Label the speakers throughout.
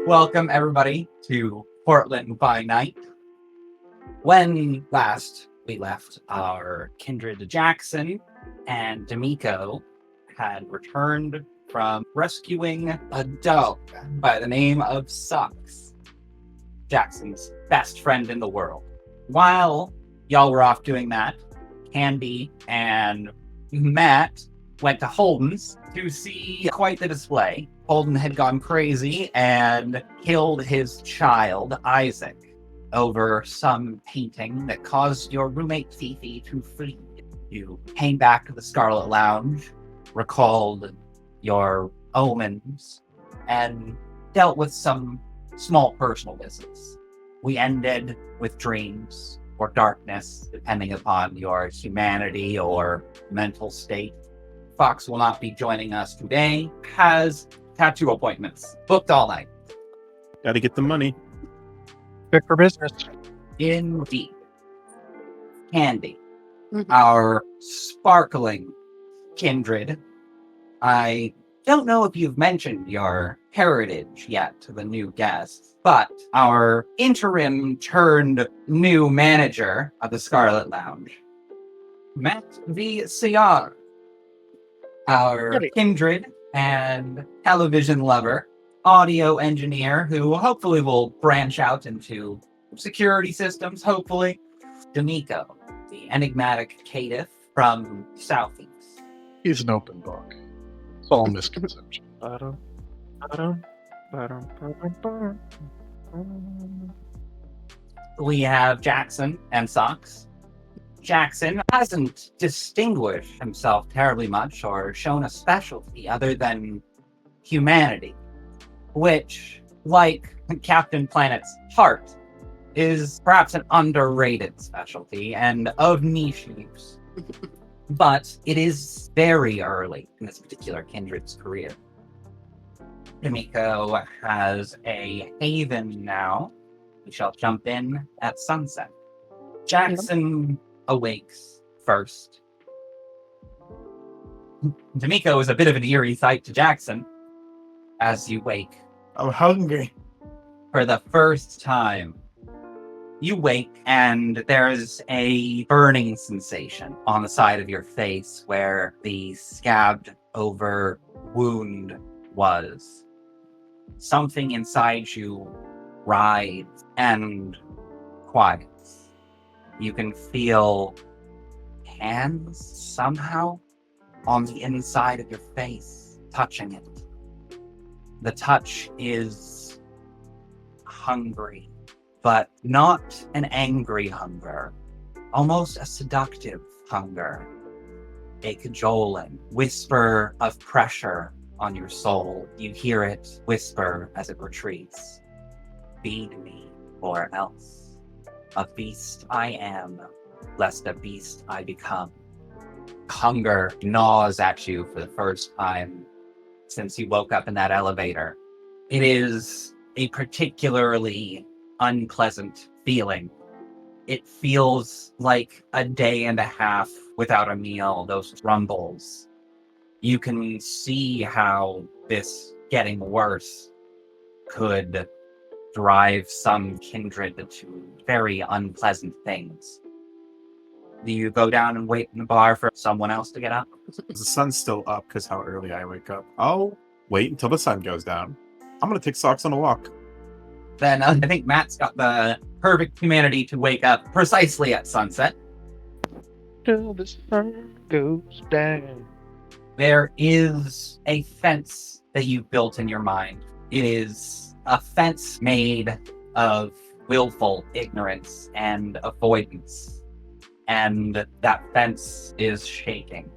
Speaker 1: Welcome, everybody, to Portland by Night. When last we left, our kindred Jackson and Dimico had returned from rescuing a dog by the name of Sucks, Jackson's best friend in the world. While y'all were off doing that, Candi and Matt went to Holden's to see quite the display. Holden had gone crazy and killed his child, Isaac, over some painting that caused your roommate Fifi to flee. You came back to the Scarlet Lounge, recalled your omens, and dealt with some small personal business. We ended with dreams or darkness, depending upon your humanity or mental state. Fox will not be joining us today, has tattoo appointments booked all night.
Speaker 2: Gotta get the money.
Speaker 3: Good for business.
Speaker 1: Indeed. Candi, our sparkling kindred. I don't know if you've mentioned your heritage yet to the new guests, but our interim turned new manager of the Scarlet Lounge, Matt V. Ciar, our kindred and television lover, audio engineer who hopefully will branch out into security systems, hopefully. Dimico, the enigmatic caitiff from Southeast.
Speaker 3: He's an open book. It's all misconception.
Speaker 1: We have Jackson and Socks. Jackson hasn't distinguished himself terribly much or shown a specialty other than humanity, which, like Captain Planet's heart, is perhaps an underrated specialty and of niche use. But it is very early in this particular kindred's career. Dimico has a haven now. We shall jump in at sunset. Jackson awakes first. Dimico is a bit of an eerie sight to Jackson as you wake.
Speaker 2: I'm hungry.
Speaker 1: For the first time, you wake and there's a burning sensation on the side of your face where the scabbed over wound was. Something inside you writhes and quiets. You can feel hands somehow on the inside of your face touching it. The touch is hungry, but not an angry hunger, almost a seductive hunger, a cajoling whisper of pressure on your soul. You hear it whisper as it retreats. Feed me, or else. A beast I am, lest a beast I become. Hunger gnaws at you for the first time since you woke up in that elevator. It is a particularly unpleasant feeling. It feels like a day and a half without a meal, those rumbles. You can see how this getting worse could drive some kindred to very unpleasant things. Do you go down and wait in the bar for someone else to get up?
Speaker 2: The sun's still up because how early I wake up. I'll wait until the sun goes down. I'm going to take Socks on a walk.
Speaker 1: Then I think Matt's got the perfect humanity to wake up precisely at sunset.
Speaker 3: Till the sun goes down.
Speaker 1: There is a fence that you've built in your mind. It is a fence made of willful ignorance and avoidance. And that fence is shaking.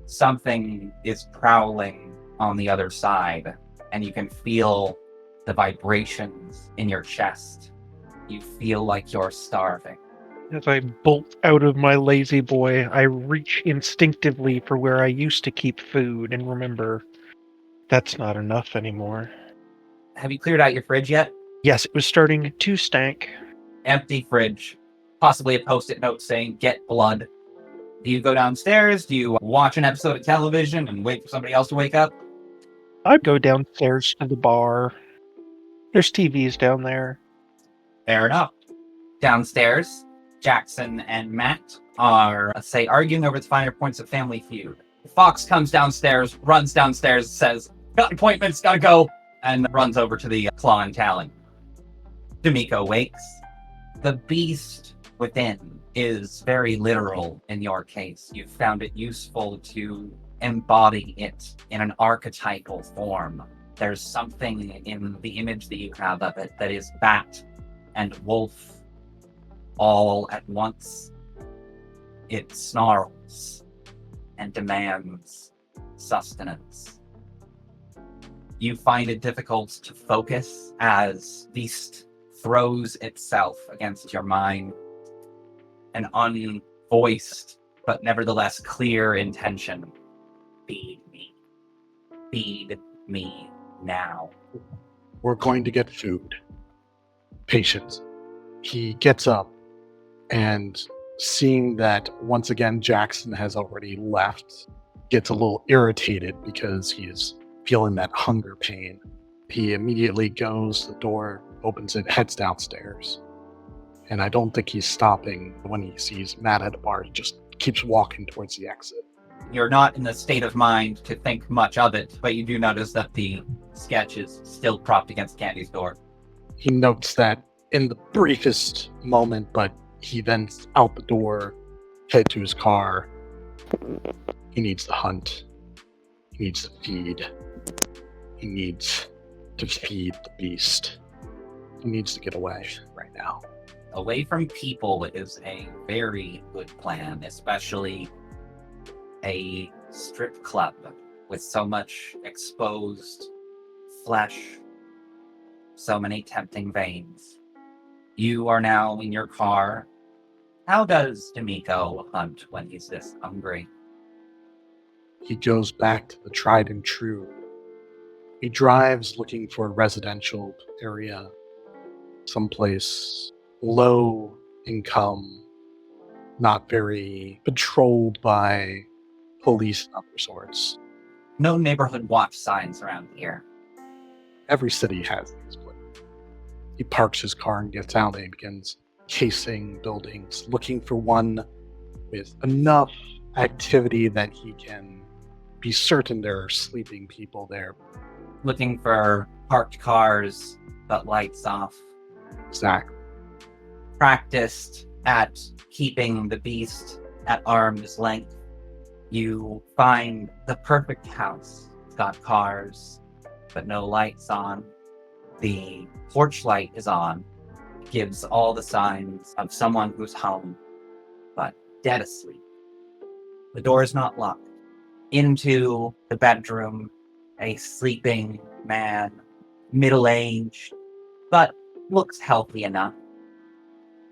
Speaker 1: Something is prowling on the other side, and you can feel the vibrations in your chest. You feel like you're starving.
Speaker 3: As I bolt out of my lazy boy, I reach instinctively for where I used to keep food and remember that's not enough anymore.
Speaker 1: Have you cleared out your fridge yet?
Speaker 3: Yes, it was starting to stank.
Speaker 1: Empty fridge. Possibly a post-it note saying, "Get blood." Do you go downstairs? Do you watch an episode of television and wait for somebody else to wake up?
Speaker 3: I'd go downstairs to the bar. There's TVs down there.
Speaker 1: Fair enough. Downstairs, Jackson and Matt are, let's say, arguing over the finer points of Family Feud. Fox comes downstairs, runs downstairs, says, "Got appointments, gotta go," and runs over to the claw and talon. Dimico wakes. The beast within is very literal in your case. You've found it useful to embody it in an archetypal form. There's something in the image that you have of it that is bat and wolf all at once. It snarls and demands sustenance. You find it difficult to focus as beast throws itself against your mind. An unvoiced, but nevertheless clear intention. Feed me. Feed me now.
Speaker 4: We're going to get food. Patience. He gets up and seeing that once again Jackson has already left, gets a little irritated because he is feeling that hunger pain. He immediately goes to the door, opens it, heads downstairs. And I don't think he's stopping when he sees Matt at the bar. He just keeps walking towards the exit.
Speaker 1: You're not in the state of mind to think much of it, but you do notice that the sketch is still propped against Candy's door.
Speaker 4: He notes that in the briefest moment, but he then out the door, head to his car. He needs to hunt. He needs to feed. He needs to feed the beast. He needs to get away right now.
Speaker 1: Away from people is a very good plan, especially a strip club with so much exposed flesh, so many tempting veins. You are now in your car. How does Dimico hunt when he's this hungry?
Speaker 4: He goes back to the tried and true. He drives looking for a residential area, someplace low income, not very patrolled by police of other sorts.
Speaker 1: No neighborhood watch signs around here.
Speaker 4: Every city has these places. He parks his car and gets out and he begins casing buildings, looking for one with enough activity that he can be certain there are sleeping people there.
Speaker 1: Looking for parked cars, but lights off.
Speaker 4: Exactly.
Speaker 1: Practiced at keeping the beast at arm's length. You find the perfect house. It's got cars, but no lights on. The porch light is on. Gives all the signs of someone who's home, but dead asleep. The door is not locked. Into the bedroom, a sleeping man, middle-aged, but looks healthy enough.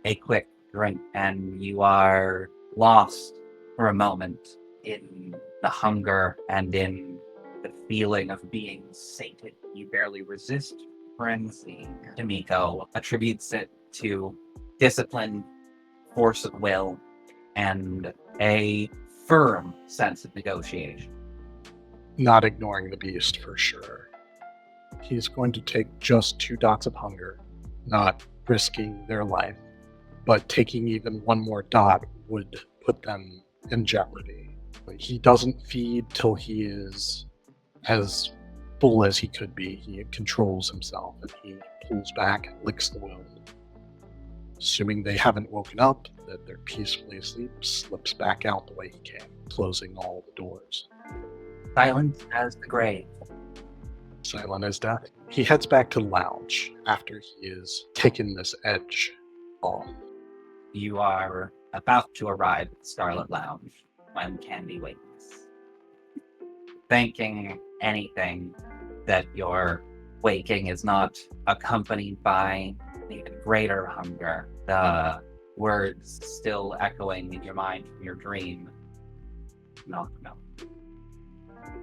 Speaker 1: A quick drink, and you are lost for a moment in the hunger and in the feeling of being sated. You barely resist frenzy. Dimico attributes it to discipline, force of will, and a firm sense of negotiation.
Speaker 4: Not ignoring the beast for sure. He's going to take just 2 dots of hunger, not risking their life, but taking even one more dot would put them in jeopardy. He doesn't feed till he is as full as he could be. He controls himself and he pulls back, licks the wound. Assuming they haven't woken up, that they're peacefully asleep, slips back out the way he came, closing all the doors.
Speaker 1: Silent as the grave.
Speaker 4: Silent as death. He heads back to the lounge after he has taken this edge off.
Speaker 1: You are about to arrive at Scarlet Lounge when Candy wakes. Thinking anything that your waking is not accompanied by an even greater hunger. The words still echoing in your mind from your dream. No.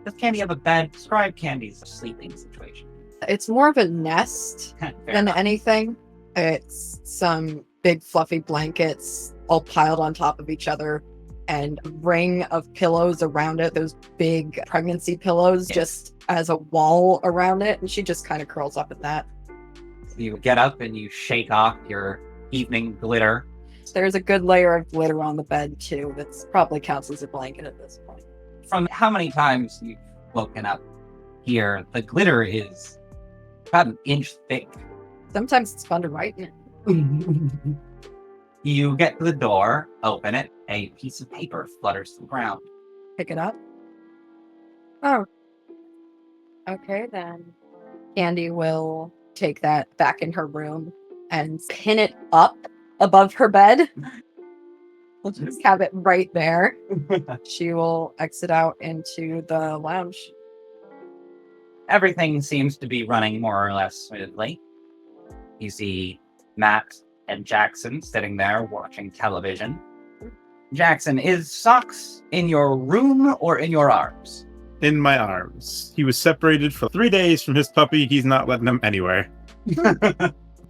Speaker 1: Does Candy have a bed? Describe Candy's sleeping situation.
Speaker 5: It's more of a nest
Speaker 1: Fair
Speaker 5: than
Speaker 1: enough.
Speaker 5: anything. It's some big fluffy blankets all piled on top of each other. and a ring of pillows around it, those big pregnancy pillows, just as a wall around it, and she just kind of curls up at that.
Speaker 1: You get up and you shake off your evening glitter.
Speaker 5: There's a good layer of glitter on the bed, too. That's probably counts as a blanket at this point.
Speaker 1: From how many times you've woken up here, the glitter is about an inch thick.
Speaker 5: Sometimes it's fun to write in it.
Speaker 1: You get to the door, open it, a piece of paper flutters to the ground.
Speaker 5: Pick it up. Oh. Okay, then. Candy will take that back in her room and pin it up above her bed. We'll just have it right there. She will exit out into the lounge.
Speaker 1: Everything seems to be running more or less smoothly. You see Matt and Jackson sitting there watching television. Jackson, is Socks in your room or in your arms?
Speaker 2: In my arms. He was separated for 3 days from his puppy. He's not letting him anywhere.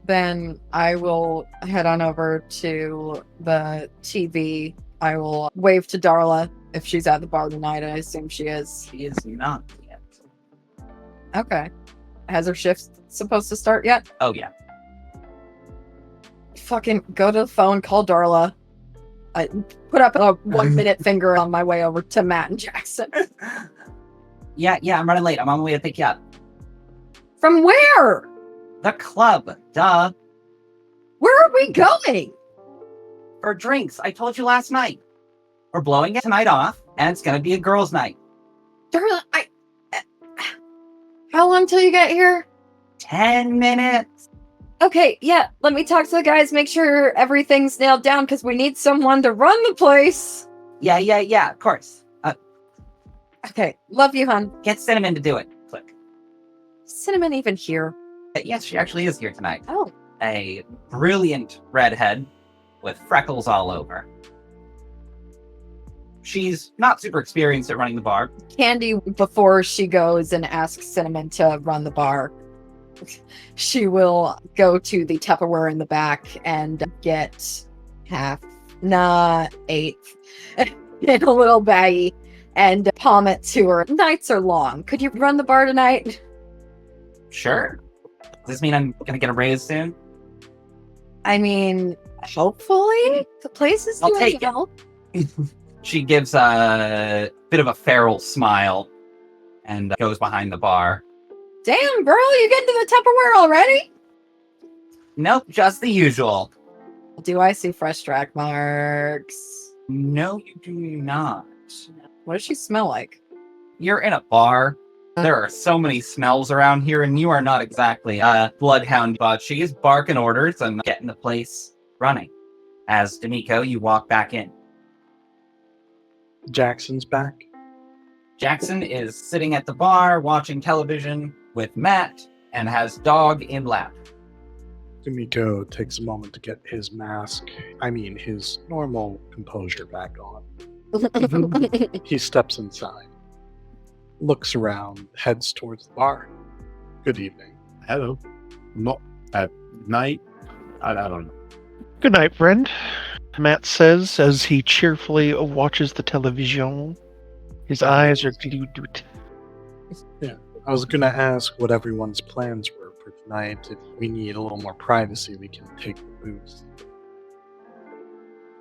Speaker 5: Then I will head on over to the TV. I will wave to Darla if she's at the bar tonight. I assume she is.
Speaker 1: She is not yet.
Speaker 5: Okay. Has her shift supposed to start yet?
Speaker 1: Oh, yeah.
Speaker 5: Fucking go to the phone, call Darla. I put up a 1 minute finger on my way over to Matt and Jackson.
Speaker 1: Yeah, I'm running late. I'm on my way to pick you up.
Speaker 5: From where?
Speaker 1: The club, duh.
Speaker 5: Where are we going?
Speaker 1: For drinks, I told you last night. We're blowing it tonight off, and it's gonna be a girls' night.
Speaker 5: Darla, how long till you get here?
Speaker 1: 10 minutes.
Speaker 5: Okay, yeah, let me talk to the guys, make sure everything's nailed down, because we need someone to run the place.
Speaker 1: Yeah, of course.
Speaker 5: Okay, love you, hon.
Speaker 1: Get Cinnamon to do it. Click.
Speaker 5: Cinnamon even here?
Speaker 1: Yes, she actually is here tonight.
Speaker 5: Oh.
Speaker 1: A brilliant redhead with freckles all over. She's not super experienced at running the bar.
Speaker 5: Candy, before she goes and asks Cinnamon to run the bar, she will go to the Tupperware in the back and get eighth in a little baggie and palm it to her. Nights are long. Could you run the bar tonight?
Speaker 1: Sure. Does this mean I'm gonna get a raise soon?
Speaker 5: I mean, hopefully. The place is
Speaker 1: I'll
Speaker 5: doing
Speaker 1: take it.
Speaker 5: well.
Speaker 1: She gives a bit of a feral smile and goes behind the bar.
Speaker 5: Damn, girl, you getting to the Tupperware already?
Speaker 1: Nope, just the usual.
Speaker 5: Do I see fresh track marks?
Speaker 1: No, you do not.
Speaker 5: What does she smell like?
Speaker 1: You're in a bar. There are so many smells around here, and you are not exactly a bloodhound, but she is barking orders and getting the place running. As Dimico, you walk back in.
Speaker 4: Jackson's back.
Speaker 1: Jackson is sitting at the bar watching television with Matt and has dog in lap.
Speaker 4: Dimico takes a moment to get his his normal composure back on. He steps inside, looks around, heads towards the bar. Good evening.
Speaker 2: Hello. Not at night. I don't know.
Speaker 3: Good night, friend, Matt says as he cheerfully watches the television. His eyes are glued.
Speaker 4: I was going to ask what everyone's plans were for tonight. If we need a little more privacy, we can take the booze.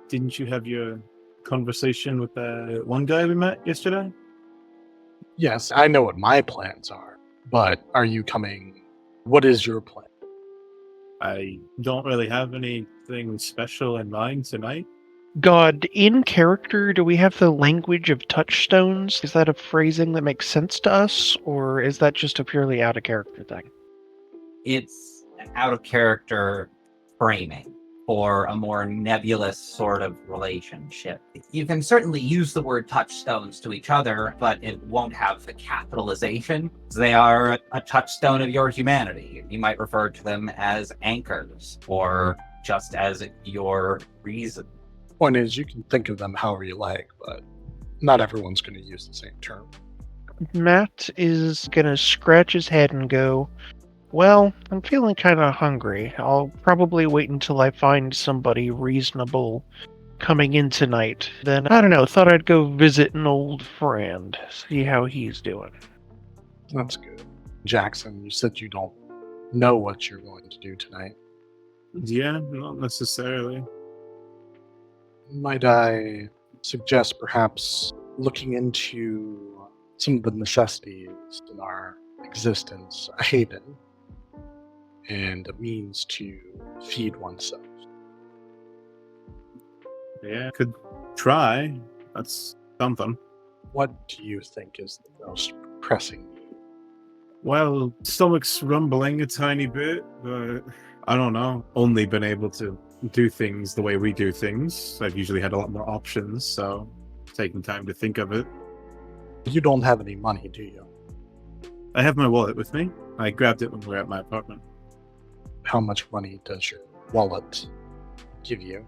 Speaker 2: Didn't you have your conversation with the one guy we met yesterday?
Speaker 4: Yes, I know what my plans are, but are you coming? What is your plan?
Speaker 2: I don't really have anything special in mind tonight.
Speaker 3: God, in character, do we have the language of touchstones? Is that a phrasing that makes sense to us, or is that just a purely out of character thing?
Speaker 1: It's an out of character framing for a more nebulous sort of relationship. You can certainly use the word touchstones to each other, but it won't have the capitalization. They are a touchstone of your humanity. You might refer to them as anchors, or just as your reason.
Speaker 4: Point is, you can think of them however you like, but not everyone's going to use the same term.
Speaker 3: Matt is gonna scratch his head and go, well, I'm feeling kind of hungry. I'll probably wait until I find somebody reasonable coming in tonight. Then, I don't know, thought I'd go visit an old friend, see how he's doing.
Speaker 4: That's good. Jackson, you said you don't know what you're going to do tonight.
Speaker 2: Yeah, not necessarily.
Speaker 4: Might I suggest perhaps looking into some of the necessities in our existence, a haven, and a means to feed oneself?
Speaker 2: Yeah, could try. That's something.
Speaker 4: What do you think is the most pressing need?
Speaker 2: Well, stomach's rumbling a tiny bit, but I don't know. Only been able to do things the way we do things. I've usually had a lot more options, so taking time to think of it.
Speaker 4: You don't have any money, do you?
Speaker 2: I have my wallet with me. I grabbed it when we were at my apartment.
Speaker 4: How much money does your wallet give you?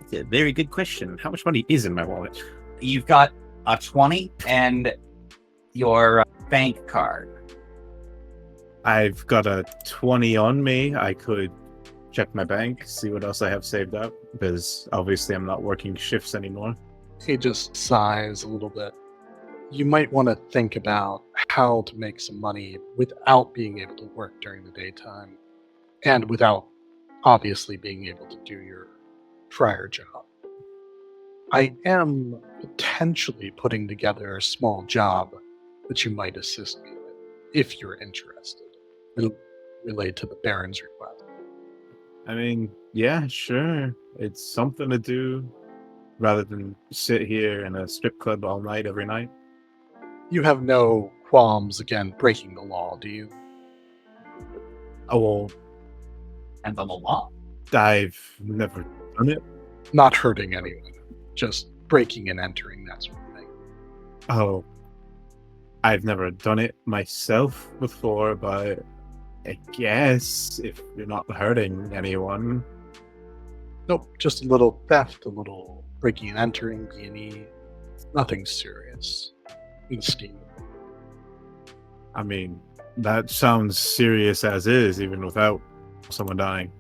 Speaker 2: It's a very good question. How much money is in my wallet?
Speaker 1: You've got a 20 and your bank card.
Speaker 2: I've got a 20 on me. I could check my bank, see what else I have saved up, because obviously I'm not working shifts anymore.
Speaker 4: He just sighs a little bit. You might want to think about how to make some money without being able to work during the daytime, and without obviously being able to do your prior job. I am potentially putting together a small job that you might assist me with, if you're interested. It'll relate to the Baron's request.
Speaker 2: I mean, yeah, sure. It's something to do rather than sit here in a strip club all night every night.
Speaker 4: You have no qualms again breaking the law, do you?
Speaker 2: Oh, well,
Speaker 1: And on the law.
Speaker 2: I've never done it.
Speaker 4: Not hurting anyone, just breaking and entering, that sort of thing.
Speaker 2: Oh, I've never done it myself before, but I guess if you're not hurting anyone.
Speaker 4: Nope, just a little theft, a little breaking and entering, B&E. Nothing serious. In the scheme.
Speaker 2: I mean, that sounds serious as is, even without someone dying.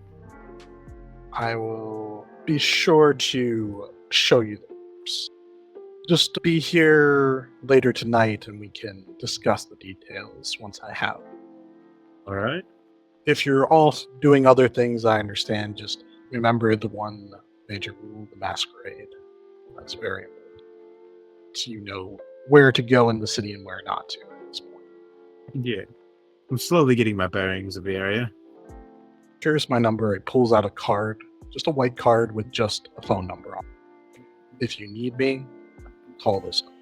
Speaker 4: I will be sure to show you the ropes. Just be here later tonight and we can discuss the details once I have.
Speaker 2: All right.
Speaker 4: If you're all doing other things, I understand. Just remember the one major rule, the masquerade. That's very important. So you know where to go in the city and where not to at this point.
Speaker 2: Yeah. I'm slowly getting my bearings of the area.
Speaker 4: Here's my number. It pulls out a card, just a white card with just a phone number on it. If you need me, call this number.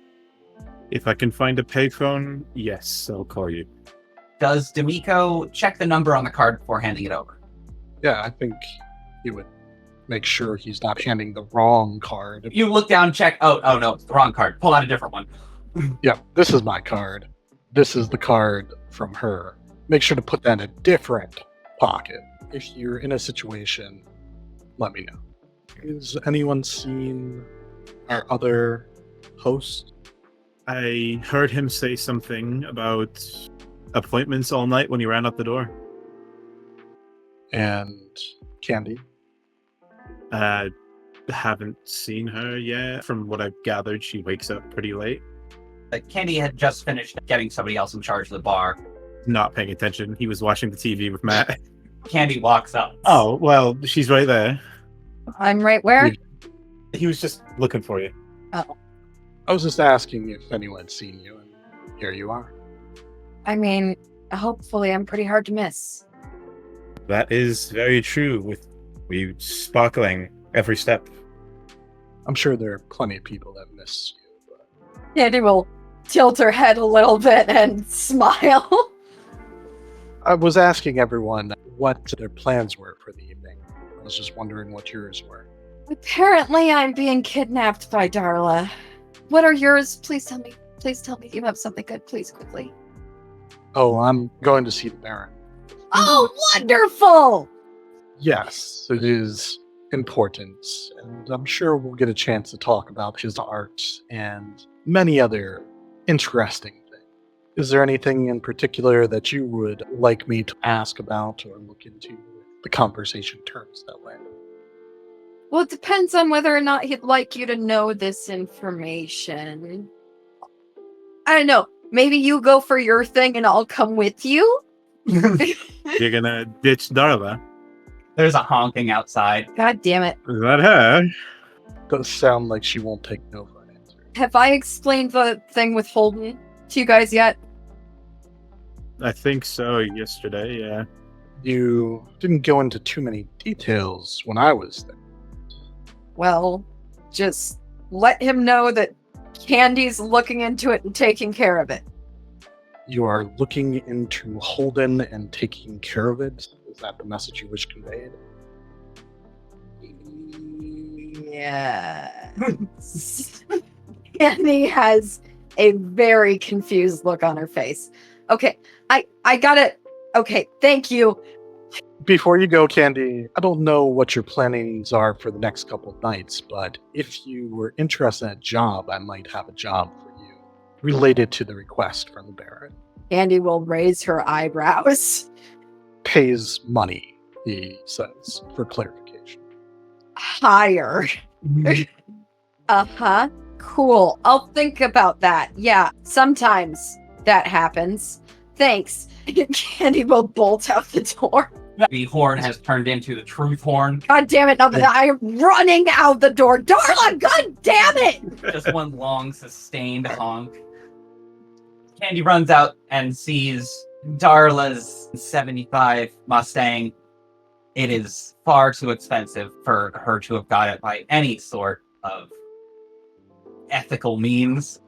Speaker 2: If I can find a payphone, yes, I'll call you.
Speaker 1: Does Dimico check the number on the card before handing it over?
Speaker 4: Yeah, I think he would make sure he's not handing the wrong card.
Speaker 1: You look down, check. Oh no, it's the wrong card. Pull out a different one.
Speaker 4: Yeah, this is my card. This is the card from her. Make sure to put that in a different pocket. If you're in a situation, let me know. Has anyone seen our other host?
Speaker 2: I heard him say something about appointments all night when he ran out the door.
Speaker 4: And Candy?
Speaker 2: Haven't seen her yet. From what I've gathered, she wakes up pretty late.
Speaker 1: Candy had just finished getting somebody else in charge of the bar.
Speaker 2: Not paying attention. He was watching the TV with Matt.
Speaker 1: Candy walks up.
Speaker 2: Oh, well, she's right there.
Speaker 5: I'm right where?
Speaker 2: He was just looking for you.
Speaker 5: Oh.
Speaker 4: I was just asking if anyone had seen you, and here you are.
Speaker 5: I mean, hopefully I'm pretty hard to miss.
Speaker 2: That is very true, with you sparkling every step.
Speaker 4: I'm sure there are plenty of people that miss you, but
Speaker 5: Candy will tilt her head a little bit and smile.
Speaker 4: I was asking everyone what their plans were for the evening. I was just wondering what yours were.
Speaker 5: Apparently I'm being kidnapped by Darla. What are yours? Please tell me. Please tell me you have something good. Please, quickly.
Speaker 4: Oh, I'm going to see the Baron.
Speaker 5: Oh, wonderful!
Speaker 4: Yes, it is important, and I'm sure we'll get a chance to talk about his art and many other interesting things. Is there anything in particular that you would like me to ask about or look into? The conversation turns that way.
Speaker 5: Well, it depends on whether or not he'd like you to know this information. I don't know. Maybe you go for your thing and I'll come with you?
Speaker 2: You're gonna ditch Darla.
Speaker 1: There's a honking outside.
Speaker 5: God damn it.
Speaker 2: Is that her?
Speaker 4: Does sound like she won't take no for an answer.
Speaker 5: Have I explained the thing with Holden to you guys yet?
Speaker 2: I think so, yesterday, yeah.
Speaker 4: You didn't go into too many details when I was there.
Speaker 5: Well, just let him know that Candy's looking into it and taking care of it.
Speaker 4: You are looking into Holden and taking care of it. Is that the message you wish conveyed?
Speaker 5: Yeah. Candy has a very confused look on her face. Okay, I got it. Okay, thank you.
Speaker 4: Before you go, Candy, I don't know what your plannings are for the next couple of nights, but if you were interested in a job, I might have a job for you related to the request from the Baron.
Speaker 5: Candy will raise her eyebrows.
Speaker 4: Pays money, he says, for clarification.
Speaker 5: Higher. Uh-huh. Cool. I'll think about that. Yeah, sometimes that happens. Thanks. Candy will bolt out the door.
Speaker 1: The horn has turned into the truth horn.
Speaker 5: God damn it, now that I'm running out the door. Darla, god damn it!
Speaker 1: Just one long, sustained honk. Candy runs out and sees Darla's 75 Mustang. It is far too expensive for her to have got it by any sort of ethical means.